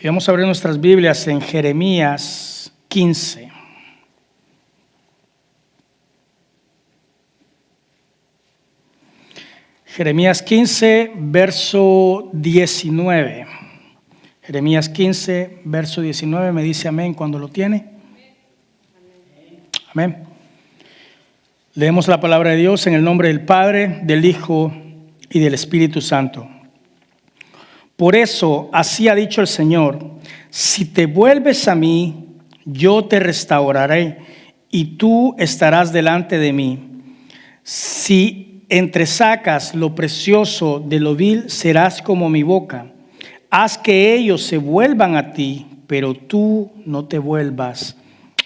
Y vamos a abrir nuestras Biblias en Jeremías 15. Jeremías 15, verso 19. Jeremías 15, verso 19, me dice amén cuando lo tiene. Amén. Leemos la palabra de Dios en el nombre del Padre, del Hijo y del Espíritu Santo. Por eso, así ha dicho el Señor: si te vuelves a mí, yo te restauraré y tú estarás delante de mí. Si entresacas lo precioso de lo vil, serás como mi boca. Haz que ellos se vuelvan a ti, pero tú no te vuelvas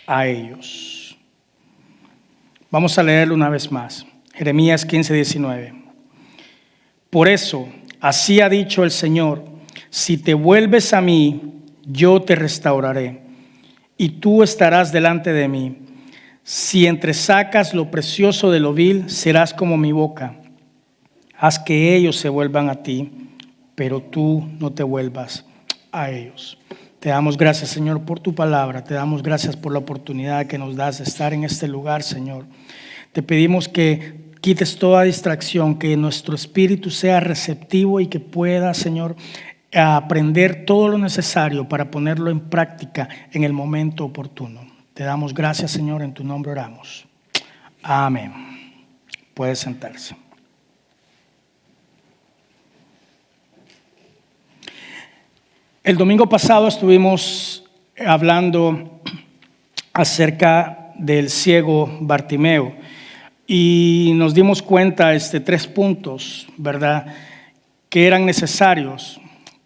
a ellos. Vamos a leerlo una vez más. Jeremías 15, 19. Por eso, así ha dicho el Señor: si te vuelves a mí, yo te restauraré y tú estarás delante de mí. Si entresacas lo precioso de lo vil, serás como mi boca. Haz que ellos se vuelvan a ti, pero tú no te vuelvas a ellos. Te damos gracias, Señor, por tu palabra. Te damos gracias por la oportunidad que nos das de estar en este lugar, Señor. Te pedimos que quites toda distracción, que nuestro espíritu sea receptivo y que pueda, Señor, aprender todo lo necesario para ponerlo en práctica en el momento oportuno. Te damos gracias, Señor, en tu nombre oramos. Amén. Puede sentarse. El domingo pasado estuvimos hablando acerca del ciego Bartimeo y nos dimos cuenta de 3 puntos, ¿verdad?, que eran necesarios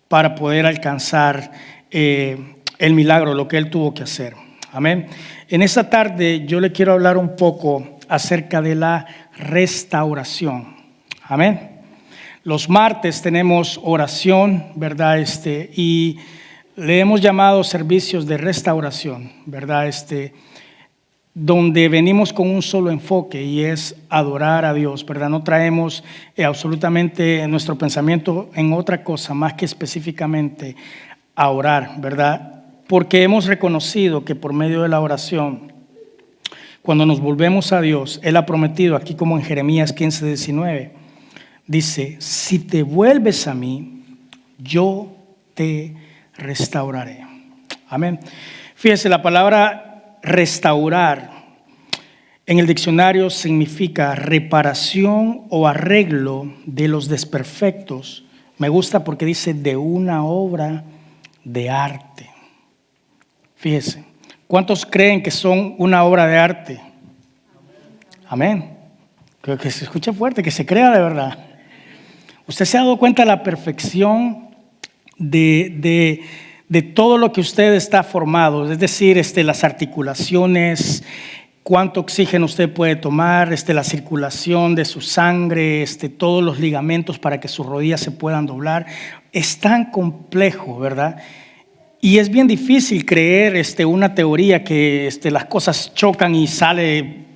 para poder alcanzar el milagro, lo que él tuvo que hacer. Amén. En esta tarde yo le quiero hablar un poco acerca de la restauración. Amén. Los martes tenemos oración, ¿verdad? Y le hemos llamado servicios de restauración, ¿verdad? Donde venimos con un solo enfoque y es adorar a Dios, ¿verdad? No traemos absolutamente nuestro pensamiento en otra cosa más que específicamente a orar, ¿verdad? Porque hemos reconocido que por medio de la oración, cuando nos volvemos a Dios, Él ha prometido, aquí como en Jeremías 15, 19, dice: si te vuelves a mí, yo te restauraré. Amén. Fíjese, la palabra restaurar en el diccionario significa reparación o arreglo de los desperfectos. Me gusta porque dice de una obra de arte. Fíjese, ¿cuántos creen que son una obra de arte? Amén. Creo que se escucha fuerte, que se crea de verdad. ¿Usted se ha dado cuenta de la perfección de todo lo que usted está formado? Es decir, las articulaciones, cuánto oxígeno usted puede tomar, la circulación de su sangre, todos los ligamentos para que sus rodillas se puedan doblar. Es tan complejo, ¿verdad? Y es bien difícil creer una teoría que las cosas chocan y sale,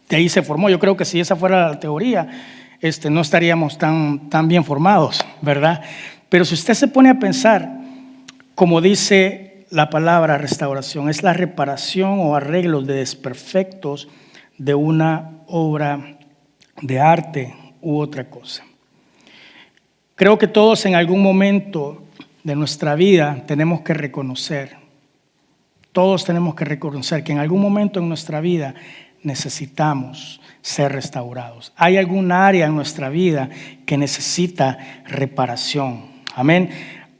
de ahí se formó. Yo creo que si esa fuera la teoría, no estaríamos tan bien formados, ¿verdad? Pero si usted se pone a pensar, como dice la palabra restauración, es la reparación o arreglo de desperfectos de una obra de arte u otra cosa. Creo que todos en algún momento de nuestra vida tenemos que reconocer, todos tenemos que reconocer que en algún momento en nuestra vida necesitamos ser restaurados. Hay algún área en nuestra vida que necesita reparación. Amén.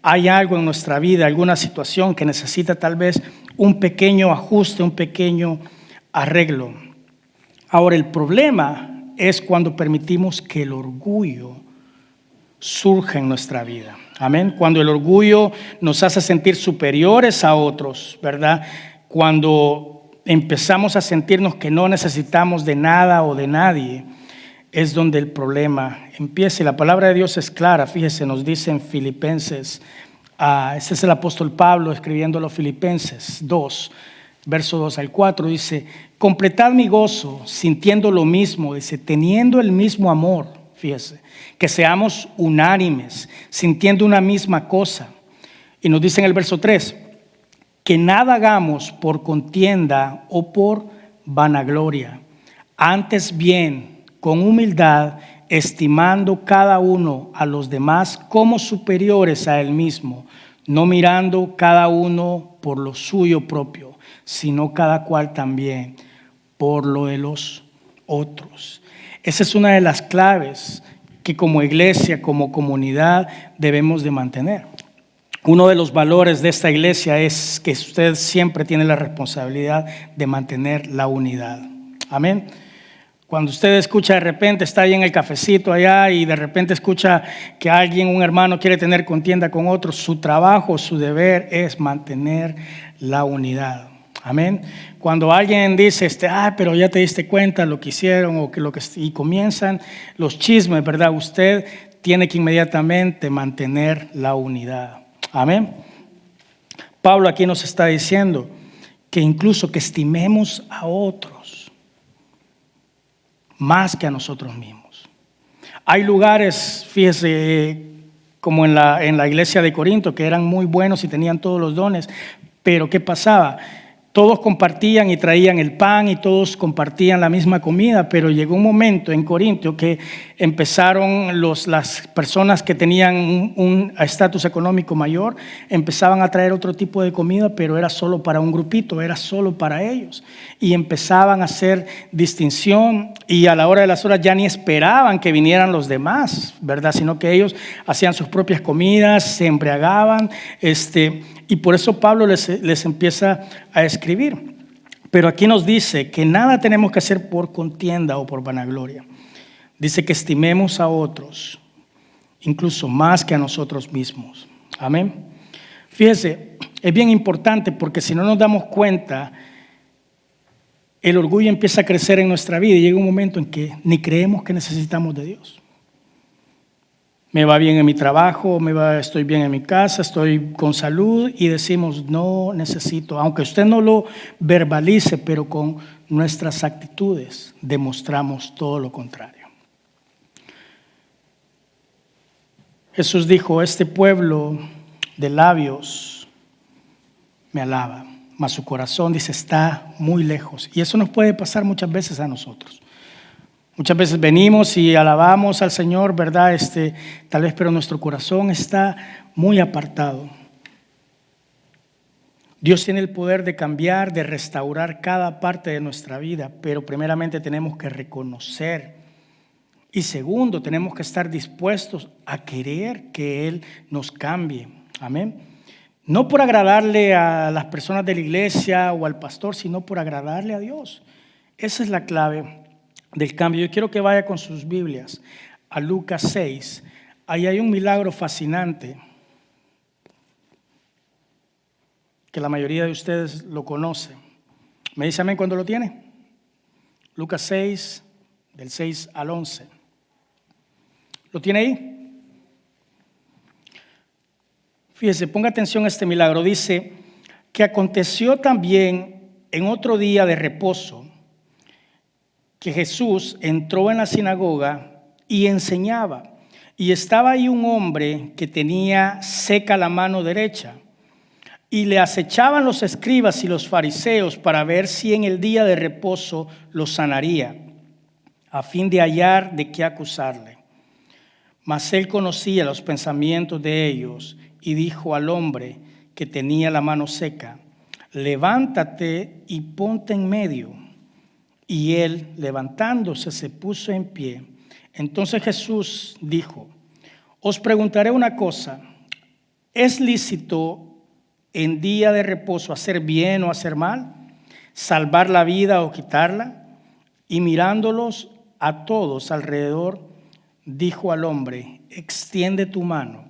Hay algo en nuestra vida, alguna situación que necesita tal vez un pequeño ajuste, un pequeño arreglo. Ahora, el problema es cuando permitimos que el orgullo surja en nuestra vida. Amén. Cuando el orgullo nos hace sentir superiores a otros, ¿verdad? Cuando empezamos a sentirnos que no necesitamos de nada o de nadie, es donde el problema empieza. Y la palabra de Dios es clara. Fíjese, nos dice en Filipenses, este es el apóstol Pablo escribiendo a los Filipenses 2, verso 2 al 4, dice: completad mi gozo sintiendo lo mismo, dice, teniendo el mismo amor. Fíjese, que seamos unánimes, sintiendo una misma cosa. Y nos dice en el verso 3, que nada hagamos por contienda o por vanagloria, antes bien, con humildad, estimando cada uno a los demás como superiores a él mismo, no mirando cada uno por lo suyo propio, sino cada cual también por lo de los otros. Esa es una de las claves que como iglesia, como comunidad debemos de mantener. Uno de los valores de esta iglesia es que usted siempre tiene la responsabilidad de mantener la unidad. Amén. Cuando usted escucha de repente, está ahí en el cafecito allá y de repente escucha que alguien, un hermano quiere tener contienda con otro, su trabajo, su deber es mantener la unidad. Amén. Cuando alguien dice, pero ya te diste cuenta lo que hicieron y comienzan los chismes, ¿verdad? Usted tiene que inmediatamente mantener la unidad. Amén. Pablo aquí nos está diciendo que incluso que estimemos a otros más que a nosotros mismos. Hay lugares, fíjese, como en la iglesia de Corinto, que eran muy buenos y tenían todos los dones, pero ¿qué pasaba? Todos compartían y traían el pan y todos compartían la misma comida, pero llegó un momento en Corinto que empezaron las personas que tenían un estatus económico mayor, empezaban a traer otro tipo de comida, pero era solo para un grupito, era solo para ellos. Y empezaban a hacer distinción y a la hora de las horas ya ni esperaban que vinieran los demás, ¿verdad? Sino que ellos hacían sus propias comidas, se embriagaban, y por eso Pablo les empieza a escribir. Pero aquí nos dice que nada tenemos que hacer por contienda o por vanagloria. Dice que estimemos a otros, incluso más que a nosotros mismos. Amén. Fíjese, es bien importante porque si no nos damos cuenta, el orgullo empieza a crecer en nuestra vida y llega un momento en que ni creemos que necesitamos de Dios. Me va bien en mi trabajo, estoy bien en mi casa, estoy con salud y decimos no necesito, aunque usted no lo verbalice, pero con nuestras actitudes demostramos todo lo contrario. Jesús dijo, este pueblo de labios me alaba, mas su corazón, dice, está muy lejos. Y eso nos puede pasar muchas veces a nosotros. Muchas veces venimos y alabamos al Señor, ¿verdad? Tal vez, pero nuestro corazón está muy apartado. Dios tiene el poder de cambiar, de restaurar cada parte de nuestra vida, pero primeramente tenemos que reconocer. Y segundo, tenemos que estar dispuestos a querer que Él nos cambie. Amén. No por agradarle a las personas de la iglesia o al pastor, sino por agradarle a Dios. Esa es la clave del cambio. Yo quiero que vaya con sus Biblias a Lucas 6. Ahí hay un milagro fascinante que la mayoría de ustedes lo conocen. ¿Me dice amén cuando lo tiene? Lucas 6, del 6 al 11. ¿Lo tiene ahí? Fíjese, ponga atención a este milagro. Dice que aconteció también en otro día de reposo que Jesús entró en la sinagoga y enseñaba. Y estaba ahí un hombre que tenía seca la mano derecha. Y le acechaban los escribas y los fariseos para ver si en el día de reposo lo sanaría, a fin de hallar de qué acusarle. Mas él conocía los pensamientos de ellos y dijo al hombre que tenía la mano seca, levántate y ponte en medio. Y él, levantándose, se puso en pie. Entonces Jesús dijo, os preguntaré una cosa, ¿es lícito en día de reposo hacer bien o hacer mal? ¿Salvar la vida o quitarla? Y mirándolos a todos alrededor, dijo al hombre, extiende tu mano.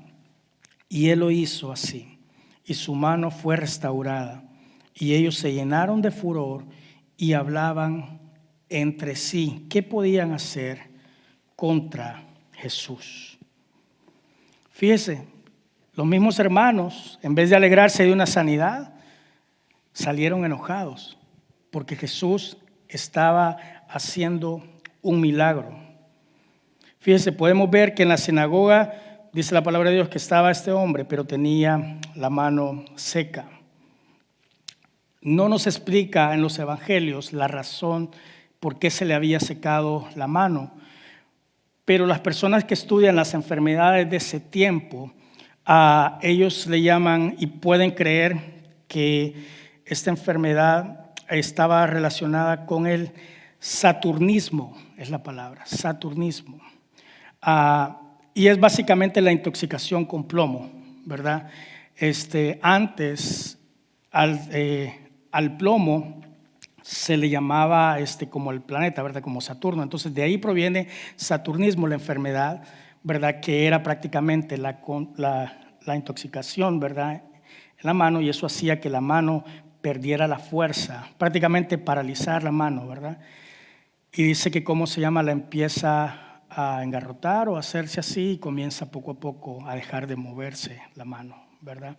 Y él lo hizo así, y su mano fue restaurada. Y ellos se llenaron de furor y hablaban entre sí qué podían hacer contra Jesús. Fíjese, los mismos hermanos, en vez de alegrarse de una sanidad, salieron enojados porque Jesús estaba haciendo un milagro. Fíjese, podemos ver que en la sinagoga dice la palabra de Dios que estaba este hombre, pero tenía la mano seca. No nos explica en los evangelios la razón por qué se le había secado la mano, pero las personas que estudian las enfermedades de ese tiempo, ellos le llaman y pueden creer que esta enfermedad estaba relacionada con el saturnismo, es la palabra, saturnismo. Y es básicamente la intoxicación con plomo, ¿verdad? Antes al plomo se le llamaba como el planeta, ¿verdad? Como Saturno. Entonces de ahí proviene saturnismo, la enfermedad, ¿verdad? Que era prácticamente la intoxicación, ¿verdad? En la mano, y eso hacía que la mano perdiera la fuerza, prácticamente paralizar la mano, ¿verdad? Y dice que cómo se llama, la empieza a engarrotar o a hacerse así y comienza poco a poco a dejar de moverse la mano, ¿verdad?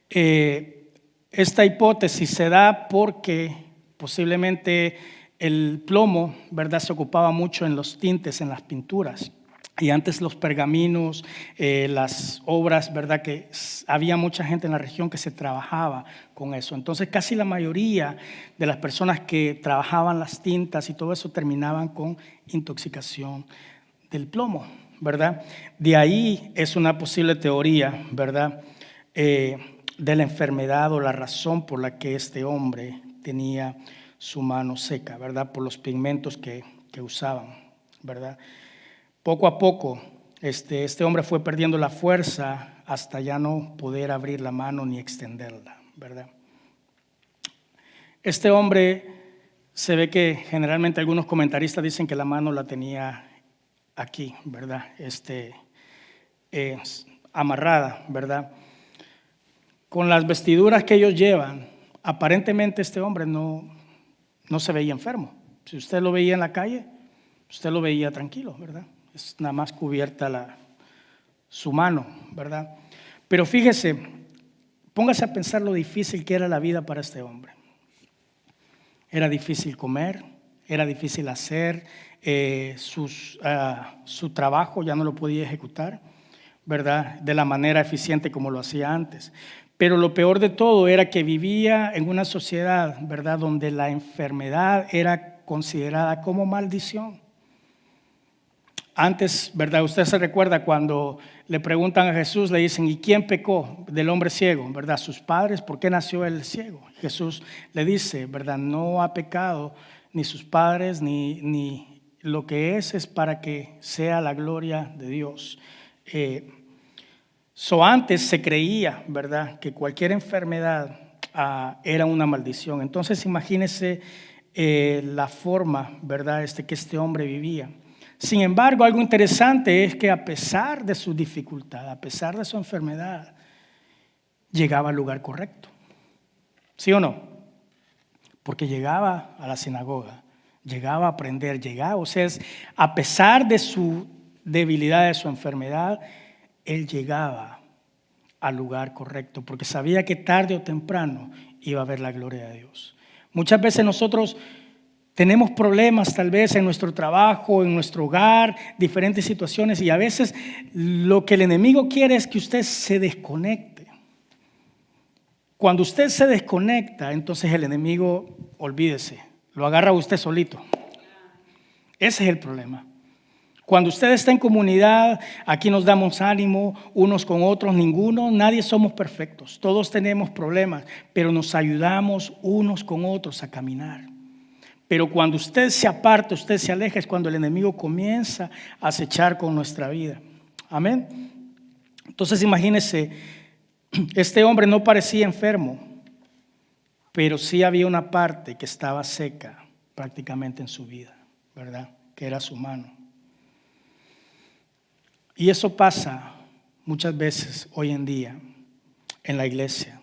Esta hipótesis se da porque posiblemente el plomo, ¿verdad?, se ocupaba mucho en los tintes, en las pinturas. Y antes los pergaminos, las obras, ¿verdad?, que había mucha gente en la región que se trabajaba con eso. Entonces casi la mayoría de las personas que trabajaban las tintas y todo eso terminaban con intoxicación del plomo, ¿verdad? De ahí es una posible teoría, ¿verdad?, de la enfermedad o la razón por la que este hombre tenía su mano seca, ¿verdad?, por los pigmentos que usaban, ¿verdad? Poco a poco este hombre fue perdiendo la fuerza hasta ya no poder abrir la mano ni extenderla, ¿verdad? Este hombre se ve que generalmente algunos comentaristas dicen que la mano la tenía aquí, ¿verdad? Amarrada, ¿verdad? Con las vestiduras que ellos llevan, aparentemente este hombre no se veía enfermo. Si usted lo veía en la calle, usted lo veía tranquilo, ¿verdad? Es nada más cubierta su mano, ¿verdad? Pero fíjese, póngase a pensar lo difícil que era la vida para este hombre. Era difícil comer, era difícil hacer, su trabajo ya no lo podía ejecutar, ¿verdad?, de la manera eficiente como lo hacía antes. Pero lo peor de todo era que vivía en una sociedad, ¿verdad?, donde la enfermedad era considerada como maldición. Antes, ¿verdad?, usted se recuerda cuando le preguntan a Jesús, le dicen, ¿y quién pecó del hombre ciego? ¿Verdad? ¿Sus padres? ¿Por qué nació el ciego? Jesús le dice, ¿verdad?, no ha pecado ni sus padres, ni lo que es para que sea la gloria de Dios. Antes se creía, ¿verdad?, que cualquier enfermedad era una maldición. Entonces imagínese la forma, ¿verdad?, que este hombre vivía. Sin embargo, algo interesante es que a pesar de su dificultad, a pesar de su enfermedad, llegaba al lugar correcto. ¿Sí o no? Porque llegaba a la sinagoga, llegaba a aprender, o sea, a pesar de su debilidad, de su enfermedad, él llegaba al lugar correcto, porque sabía que tarde o temprano iba a ver la gloria de Dios. Muchas veces nosotros tenemos problemas tal vez en nuestro trabajo, en nuestro hogar, diferentes situaciones, y a veces lo que el enemigo quiere es que usted se desconecte. Cuando usted se desconecta, entonces el enemigo, olvídese, lo agarra a usted solito. Ese es el problema. Cuando usted está en comunidad, aquí nos damos ánimo unos con otros, nadie somos perfectos, todos tenemos problemas, pero nos ayudamos unos con otros a caminar. Pero cuando usted se aparta, usted se aleja, es cuando el enemigo comienza a acechar con nuestra vida. Amén. Entonces imagínese, este hombre no parecía enfermo, pero sí había una parte que estaba seca prácticamente en su vida, ¿verdad?, que era su mano. Y eso pasa muchas veces hoy en día en la iglesia.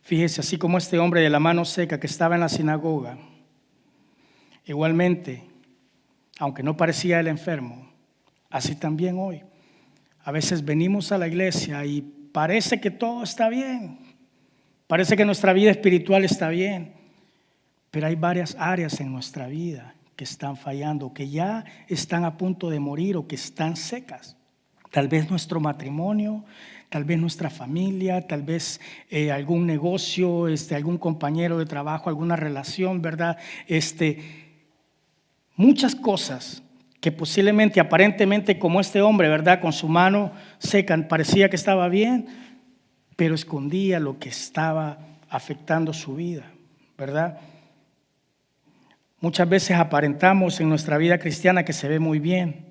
Fíjese, así como este hombre de la mano seca que estaba en la sinagoga, igualmente, aunque no parecía el enfermo, así también hoy. A veces venimos a la iglesia y parece que todo está bien, parece que nuestra vida espiritual está bien, pero hay varias áreas en nuestra vida que están fallando, que ya están a punto de morir o que están secas. Tal vez nuestro matrimonio, tal vez nuestra familia, tal vez algún negocio, algún compañero de trabajo, alguna relación, ¿verdad? Muchas cosas que posiblemente, aparentemente, como este hombre, ¿verdad? Con su mano seca, parecía que estaba bien, pero escondía lo que estaba afectando su vida, ¿verdad? Muchas veces aparentamos en nuestra vida cristiana que se ve muy bien,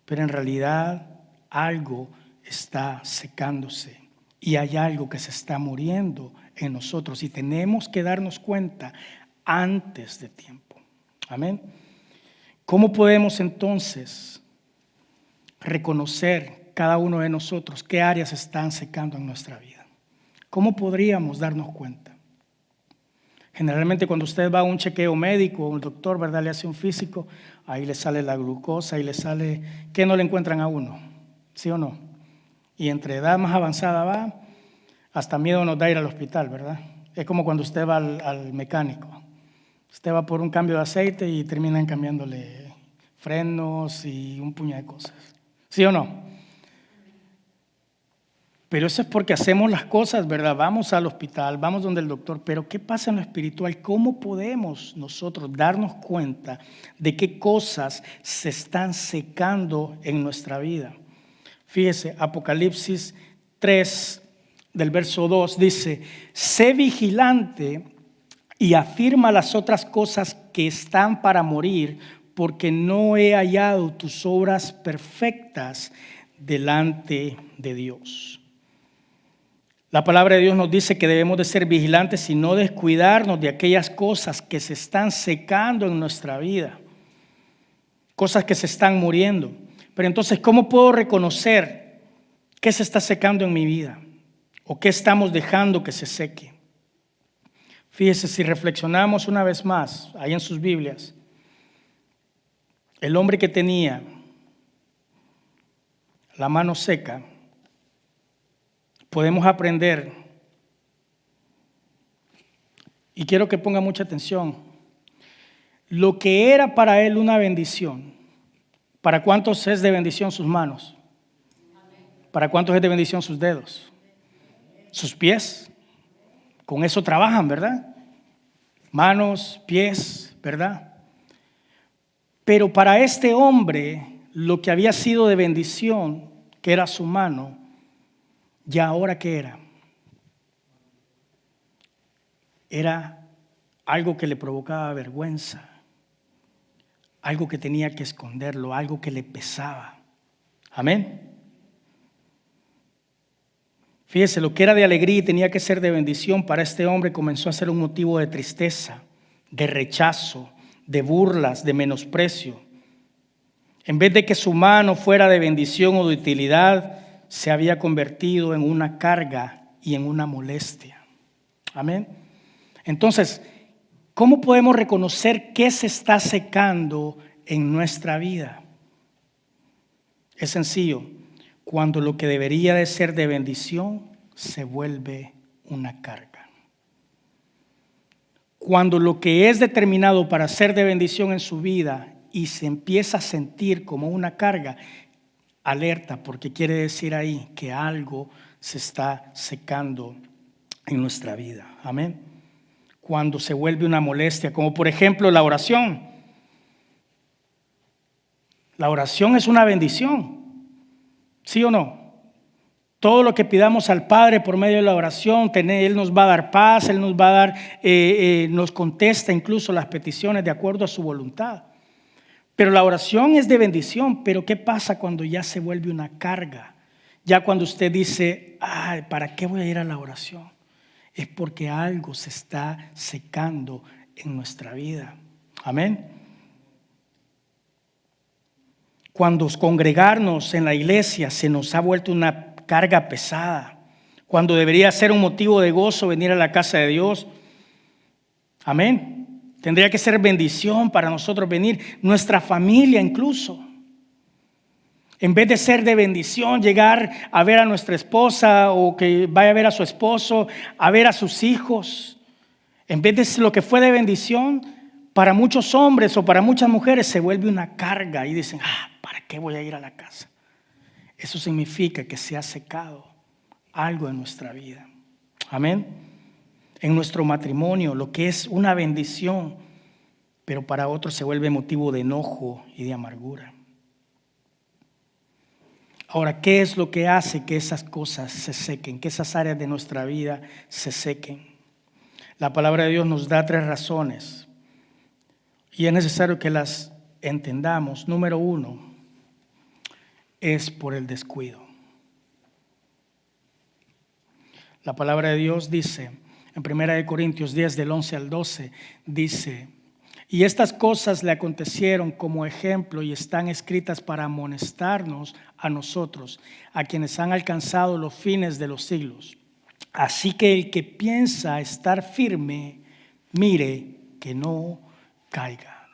pero en realidad algo está secándose y hay algo que se está muriendo en nosotros y tenemos que darnos cuenta antes de tiempo. Amén. ¿Cómo podemos entonces reconocer cada uno de nosotros qué áreas están secando en nuestra vida? ¿Cómo podríamos darnos cuenta? Generalmente cuando usted va a un chequeo médico, un doctor, ¿verdad? Le hace un físico, ahí le sale la glucosa y le sale, ¿qué no le encuentran a uno? ¿Sí o no? Y entre edad más avanzada va, hasta miedo nos da ir al hospital, ¿verdad? Es como cuando usted va al mecánico. Usted va por un cambio de aceite y terminan cambiándole frenos y un puñado de cosas. ¿Sí o no? Pero eso es porque hacemos las cosas, ¿verdad? Vamos al hospital, vamos donde el doctor, pero ¿qué pasa en lo espiritual? ¿Cómo podemos nosotros darnos cuenta de qué cosas se están secando en nuestra vida? Fíjese, Apocalipsis 3, del verso 2, dice, sé vigilante y afirma las otras cosas que están para morir, porque no he hallado tus obras perfectas delante de Dios. La palabra de Dios nos dice que debemos de ser vigilantes y no descuidarnos de aquellas cosas que se están secando en nuestra vida, cosas que se están muriendo. Pero entonces, ¿cómo puedo reconocer qué se está secando en mi vida o qué estamos dejando que se seque? Fíjese, si reflexionamos una vez más ahí en sus Biblias, el hombre que tenía la mano seca, podemos aprender, y quiero que ponga mucha atención, lo que era para él una bendición. ¿Para cuántos es de bendición sus manos? ¿Para cuántos es de bendición sus dedos? ¿Sus pies? Con eso trabajan, ¿verdad? Manos, pies, ¿verdad? Pero para este hombre, lo que había sido de bendición, que era su mano, ¿ya ahora qué era? Era algo que le provocaba vergüenza, algo que tenía que esconderlo, algo que le pesaba. Amén. Fíjese, lo que era de alegría y tenía que ser de bendición para este hombre comenzó a ser un motivo de tristeza, de rechazo, de burlas, de menosprecio. En vez de que su mano fuera de bendición o de utilidad, se había convertido en una carga y en una molestia. Amén. Entonces, ¿cómo podemos reconocer qué se está secando en nuestra vida? Es sencillo. Cuando lo que debería de ser de bendición se vuelve una carga. Cuando lo que es determinado para ser de bendición en su vida y se empieza a sentir como una carga, alerta, porque quiere decir ahí que algo se está secando en nuestra vida. Amén. Cuando se vuelve una molestia, como por ejemplo la oración. La oración es una bendición. ¿Sí o no? Todo lo que pidamos al Padre por medio de la oración, Él nos va a dar paz, Él nos va a dar, nos contesta incluso las peticiones de acuerdo a su voluntad. Pero la oración es de bendición, pero ¿qué pasa cuando ya se vuelve una carga? Ya cuando usted dice, ay, ¿para qué voy a ir a la oración? Es porque algo se está secando en nuestra vida. Amén. Cuando congregarnos en la iglesia se nos ha vuelto una carga pesada, cuando debería ser un motivo de gozo venir a la casa de Dios. Amén. Tendría que ser bendición para nosotros venir, nuestra familia incluso. En vez de ser de bendición, llegar a ver a nuestra esposa o que vaya a ver a su esposo, a ver a sus hijos. En vez de lo que fue de bendición, para muchos hombres o para muchas mujeres se vuelve una carga y dicen, ¿para qué voy a ir a la casa? Eso significa que se ha secado algo en nuestra vida. Amén. En nuestro matrimonio, lo que es una bendición, pero para otros se vuelve motivo de enojo y de amargura. Ahora, ¿qué es lo que hace que esas cosas se sequen, que esas áreas de nuestra vida se sequen? La palabra de Dios nos da 3 razones y es necesario que las entendamos. Número 1, es por el descuido. La palabra de Dios dice, en 1 Corintios 10, del 11 al 12, dice, y estas cosas le acontecieron como ejemplo y están escritas para amonestarnos a nosotros, a quienes han alcanzado los fines de los siglos. Así que el que piensa estar firme, mire que no caiga.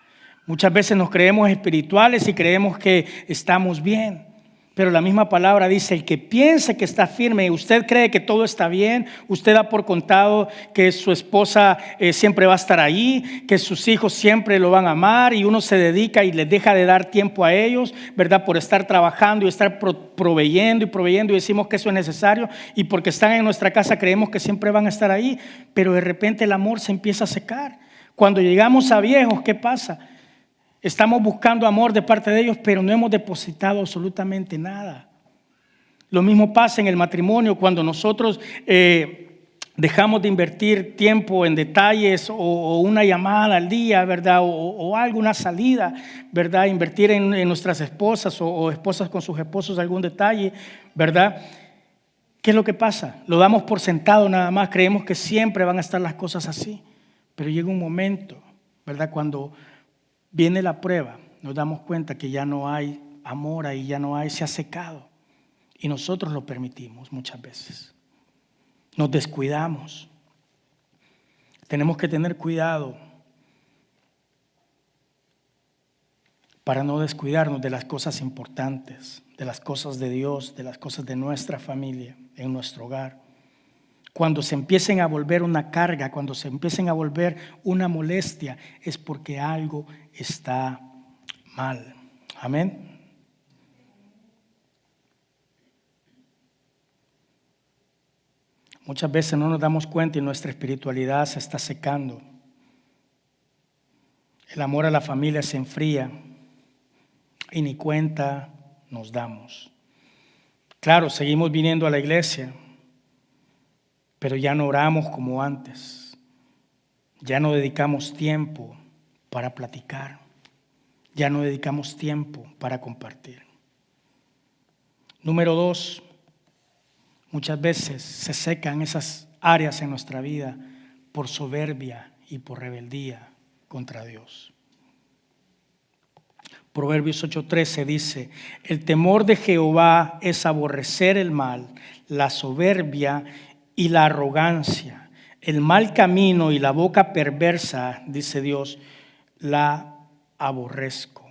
Muchas veces nos creemos espirituales y creemos que estamos bien. Pero la misma palabra dice, el que piense que está firme, usted cree que todo está bien, usted da por contado que su esposa siempre va a estar ahí, que sus hijos siempre lo van a amar y uno se dedica y les deja de dar tiempo a ellos, ¿verdad? Por estar trabajando y estar proveyendo y decimos que eso es necesario y porque están en nuestra casa creemos que siempre van a estar ahí, pero de repente el amor se empieza a secar. Cuando llegamos a viejos, ¿qué pasa? Estamos buscando amor de parte de ellos, pero no hemos depositado absolutamente nada. Lo mismo pasa en el matrimonio cuando nosotros dejamos de invertir tiempo en detalles o una llamada al día, ¿verdad? O algo, una salida, ¿verdad? Invertir en nuestras esposas o esposas con sus esposos algún detalle, ¿verdad? ¿Qué es lo que pasa? Lo damos por sentado nada más, creemos que siempre van a estar las cosas así, pero llega un momento, ¿verdad? Cuando viene la prueba, nos damos cuenta que ya no hay amor ahí, ya no hay, se ha secado. Y nosotros lo permitimos muchas veces. Nos descuidamos. Tenemos que tener cuidado para no descuidarnos de las cosas importantes, de las cosas de Dios, de las cosas de nuestra familia, en nuestro hogar. Cuando se empiecen a volver una carga, cuando se empiecen a volver una molestia, es porque algo está mal. Amén. Muchas veces no nos damos cuenta y nuestra espiritualidad se está secando. El amor a la familia se enfría y ni cuenta nos damos. Claro, seguimos viniendo a la iglesia, pero ya no oramos como antes. Ya no dedicamos tiempo para platicar. Ya no dedicamos tiempo para compartir. Número 2, muchas veces se secan esas áreas en nuestra vida por soberbia y por rebeldía contra Dios. Proverbios 8:13 dice, el temor de Jehová es aborrecer el mal, la soberbia y la arrogancia, el mal camino y la boca perversa, dice Dios, la aborrezco.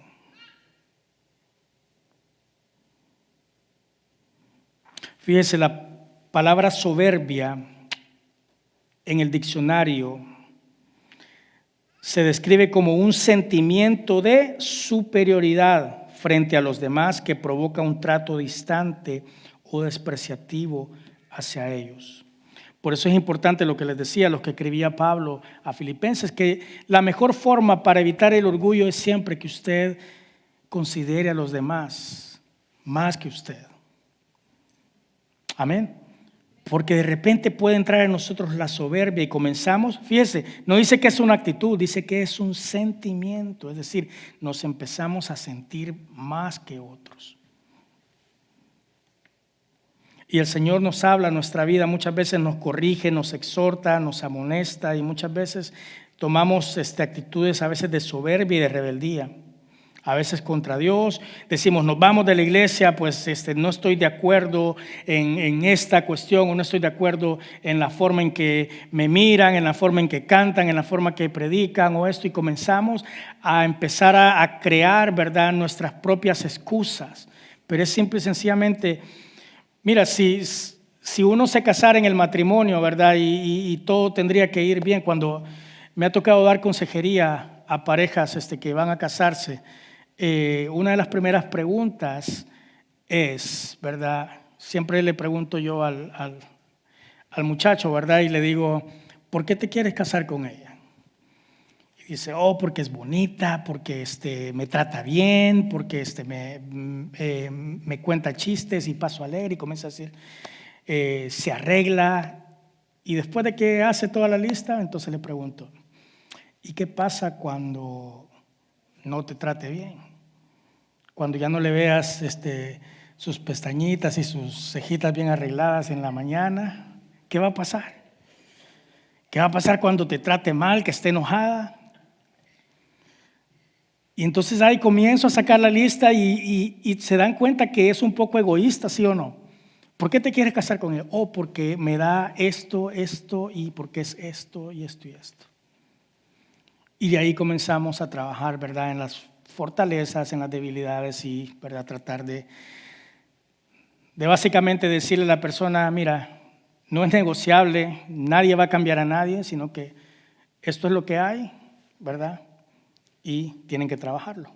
Fíjese, la palabra soberbia en el diccionario se describe como un sentimiento de superioridad frente a los demás que provoca un trato distante o despreciativo hacia ellos. Por eso es importante lo que les decía, lo que escribía Pablo a Filipenses, que la mejor forma para evitar el orgullo es siempre que usted considere a los demás más que usted. Amén. Porque de repente puede entrar en nosotros la soberbia y comenzamos, fíjese, no dice que es una actitud, dice que es un sentimiento, es decir, nos empezamos a sentir más que otros. Y el Señor nos habla en nuestra vida, muchas veces nos corrige, nos exhorta, nos amonesta y muchas veces tomamos actitudes a veces de soberbia y de rebeldía. A veces contra Dios, decimos nos vamos de la iglesia, pues no estoy de acuerdo en esta cuestión, o no estoy de acuerdo en la forma en que me miran, en la forma en que cantan, en la forma que predican o esto, y comenzamos a empezar a crear, ¿verdad?, nuestras propias excusas. Pero es simple y sencillamente, mira, si uno se casara en el matrimonio, ¿verdad?, y todo tendría que ir bien, cuando me ha tocado dar consejería a parejas que van a casarse, una de las primeras preguntas es, ¿verdad? Siempre le pregunto yo al muchacho, ¿verdad? Y le digo, ¿por qué te quieres casar con ella? Y dice, porque es bonita, porque me trata bien, porque me cuenta chistes y paso alegre, y comienza a decir, se arregla. Y después de que hace toda la lista, entonces le pregunto, ¿y qué pasa cuando no te trate bien? Cuando ya no le veas sus pestañitas y sus cejitas bien arregladas en la mañana, ¿qué va a pasar? ¿Qué va a pasar cuando te trate mal, que esté enojada? Y entonces ahí comienzo a sacar la lista y se dan cuenta que es un poco egoísta, ¿sí o no? ¿Por qué te quieres casar con él? Porque me da esto, y porque es esto y esto y esto. Y de ahí comenzamos a trabajar, ¿verdad? En las fortalezas, en las debilidades y, ¿verdad? Tratar de básicamente decirle a la persona, mira, no es negociable, nadie va a cambiar a nadie, sino que esto es lo que hay, ¿verdad? Y tienen que trabajarlo.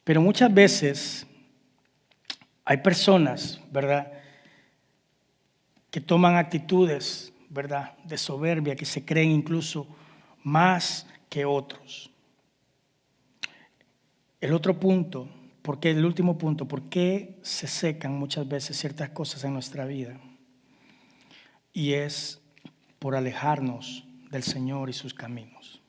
Pero muchas veces hay personas, ¿verdad?, que toman actitudes, ¿verdad?, de soberbia, que se creen incluso más que otros. El otro punto, el último punto, ¿por qué se secan muchas veces ciertas cosas en nuestra vida? Y es por alejarnos del Señor y sus caminos.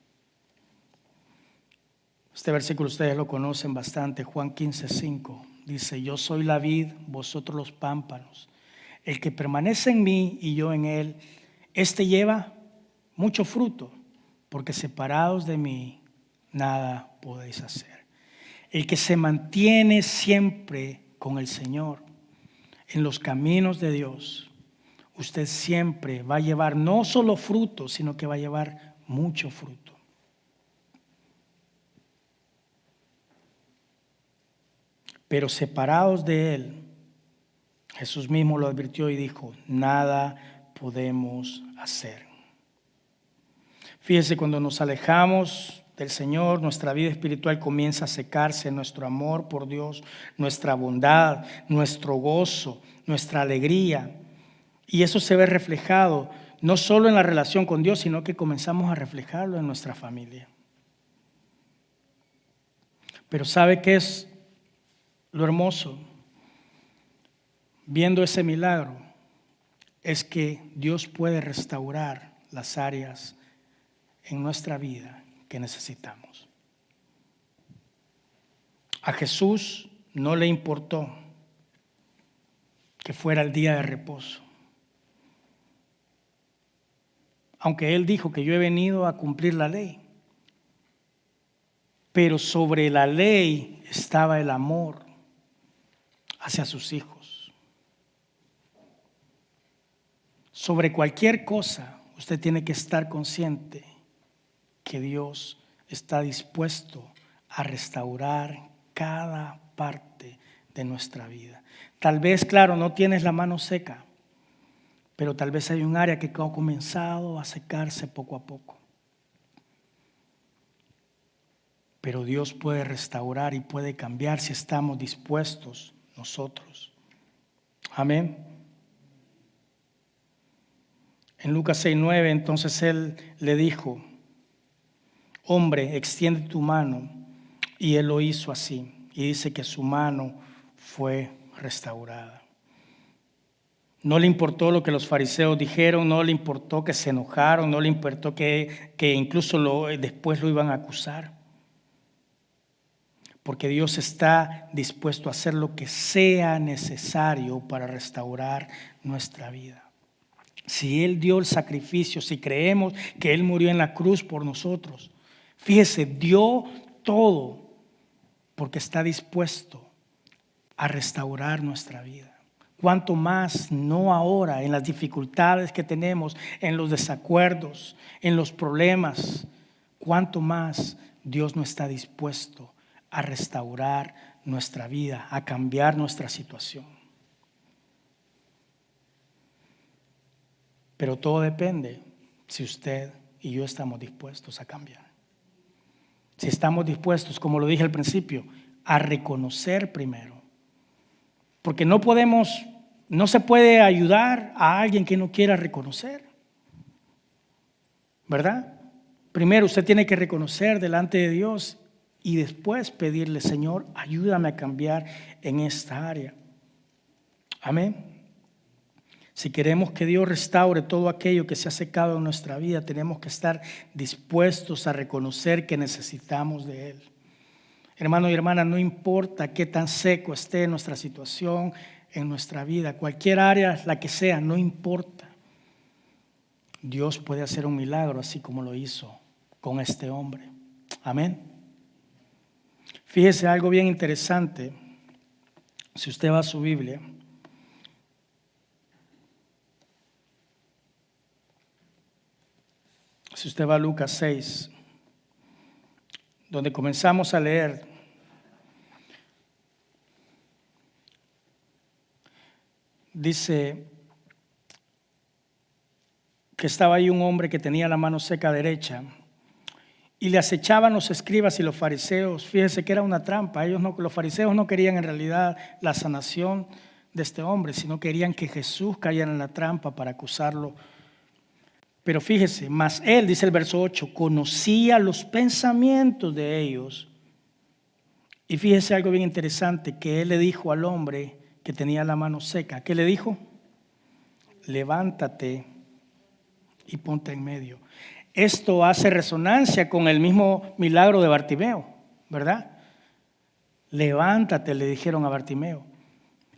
Este versículo ustedes lo conocen bastante, Juan 15:5. Dice, yo soy la vid, vosotros los pámpanos. El que permanece en mí y yo en él, este lleva mucho fruto, porque separados de mí, nada podéis hacer. El que se mantiene siempre con el Señor, en los caminos de Dios, usted siempre va a llevar no solo fruto, sino que va a llevar mucho fruto. Pero separados de Él, Jesús mismo lo advirtió y dijo, nada podemos hacer. Fíjese, cuando nos alejamos del Señor, nuestra vida espiritual comienza a secarse, nuestro amor por Dios, nuestra bondad, nuestro gozo, nuestra alegría. Y eso se ve reflejado no solo en la relación con Dios, sino que comenzamos a reflejarlo en nuestra familia. Pero ¿sabe qué es lo hermoso? Viendo ese milagro, es que Dios puede restaurar las áreas en nuestra vida que necesitamos. A Jesús no le importó que fuera el día de reposo. Aunque Él dijo que yo he venido a cumplir la ley. Pero sobre la ley estaba el amor hacia sus hijos. Sobre cualquier cosa, usted tiene que estar consciente que Dios está dispuesto a restaurar cada parte de nuestra vida. Tal vez, claro, no tienes la mano seca, pero tal vez hay un área que ha comenzado a secarse poco a poco. Pero Dios puede restaurar y puede cambiar si estamos dispuestos nosotros. Amén. En Lucas 6:9, entonces Él le dijo, hombre, extiende tu mano. Y Él lo hizo así. Y dice que su mano fue restaurada. No le importó lo que los fariseos dijeron, no le importó que se enojaron, no le importó que incluso después lo iban a acusar. Porque Dios está dispuesto a hacer lo que sea necesario para restaurar nuestra vida. Si Él dio el sacrificio, si creemos que Él murió en la cruz por nosotros, fíjese, dio todo porque está dispuesto a restaurar nuestra vida. Cuanto más no ahora en las dificultades que tenemos, en los desacuerdos, en los problemas, cuanto más Dios no está dispuesto a restaurar nuestra vida, a cambiar nuestra situación. Pero todo depende si usted y yo estamos dispuestos a cambiar. Si estamos dispuestos, como lo dije al principio, a reconocer primero. Porque no se puede ayudar a alguien que no quiera reconocer. ¿Verdad? Primero usted tiene que reconocer delante de Dios y después pedirle, Señor, ayúdame a cambiar en esta área. Amén. Si queremos que Dios restaure todo aquello que se ha secado en nuestra vida, tenemos que estar dispuestos a reconocer que necesitamos de Él. Hermano y hermana, no importa qué tan seco esté nuestra situación en nuestra vida, cualquier área, la que sea, no importa. Dios puede hacer un milagro así como lo hizo con este hombre. Amén. Fíjese algo bien interesante. Si usted va a su Biblia, si usted va a Lucas 6, donde comenzamos a leer, dice que estaba ahí un hombre que tenía la mano seca derecha y le acechaban los escribas y los fariseos. Fíjese que era una trampa. Los fariseos no querían en realidad la sanación de este hombre, sino querían que Jesús cayera en la trampa para acusarlo. Pero fíjese, mas él, dice el verso 8, conocía los pensamientos de ellos. Y fíjese algo bien interesante, que él le dijo al hombre que tenía la mano seca. ¿Qué le dijo? Levántate y ponte en medio. Esto hace resonancia con el mismo milagro de Bartimeo, ¿verdad? Levántate, le dijeron a Bartimeo.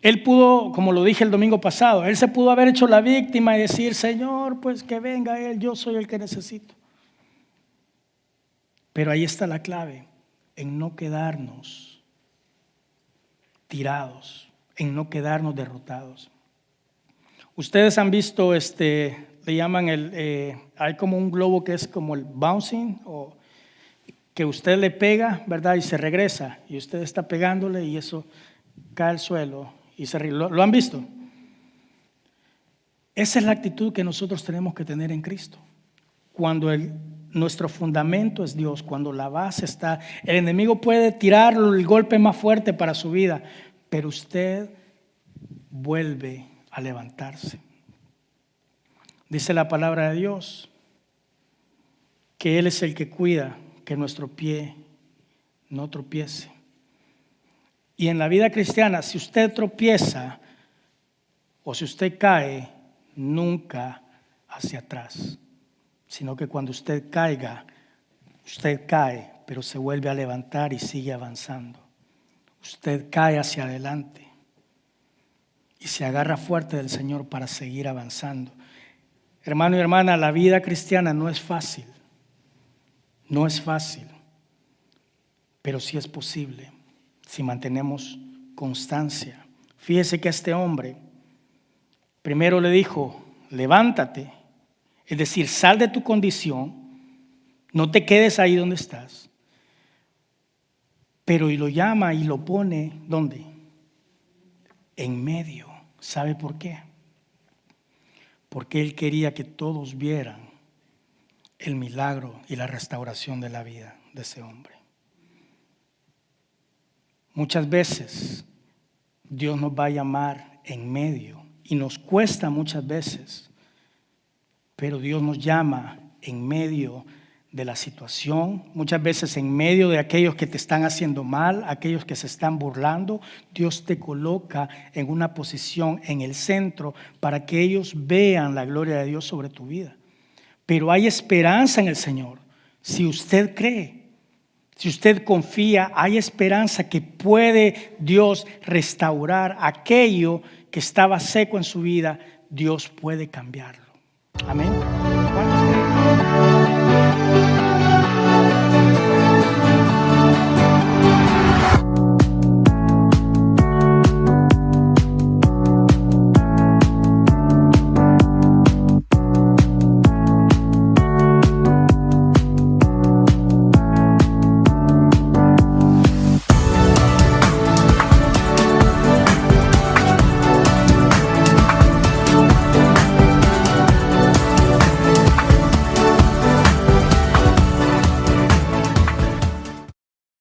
Él pudo, como lo dije el domingo pasado, él se pudo haber hecho la víctima y decir, Señor, pues que venga Él, yo soy el que necesito. Pero ahí está la clave, en no quedarnos tirados, en no quedarnos derrotados. Ustedes han visto, le llaman hay como un globo que es como el bouncing, o que usted le pega, ¿verdad? Y se regresa, y usted está pegándole y eso cae al suelo y se ríe. ¿Lo han visto? Esa es la actitud que nosotros tenemos que tener en Cristo. Cuando nuestro fundamento es Dios, cuando la base está, el enemigo puede tirar el golpe más fuerte para su vida, pero usted vuelve a levantarse. Dice la palabra de Dios que Él es el que cuida que nuestro pie no tropiece. Y en la vida cristiana, si usted tropieza o si usted cae, nunca hacia atrás, sino que cuando usted caiga, usted cae, pero se vuelve a levantar y sigue avanzando. Usted cae hacia adelante y se agarra fuerte del Señor para seguir avanzando. Hermano y hermana, la vida cristiana no es fácil, no es fácil, pero sí es posible si mantenemos constancia. Fíjese que este hombre primero le dijo, levántate, es decir, sal de tu condición, no te quedes ahí donde estás, pero y lo llama y lo pone, ¿dónde? En medio. ¿Sabe por qué? Porque él quería que todos vieran el milagro y la restauración de la vida de ese hombre. Muchas veces Dios nos va a llamar en medio y nos cuesta muchas veces, pero Dios nos llama en medio de la situación, muchas veces en medio de aquellos que te están haciendo mal, aquellos que se están burlando. Dios te coloca en una posición en el centro para que ellos vean la gloria de Dios sobre tu vida. Pero hay esperanza en el Señor. Si usted cree, si usted confía, hay esperanza que puede Dios restaurar aquello que estaba seco en su vida. Dios puede cambiarlo. Amén.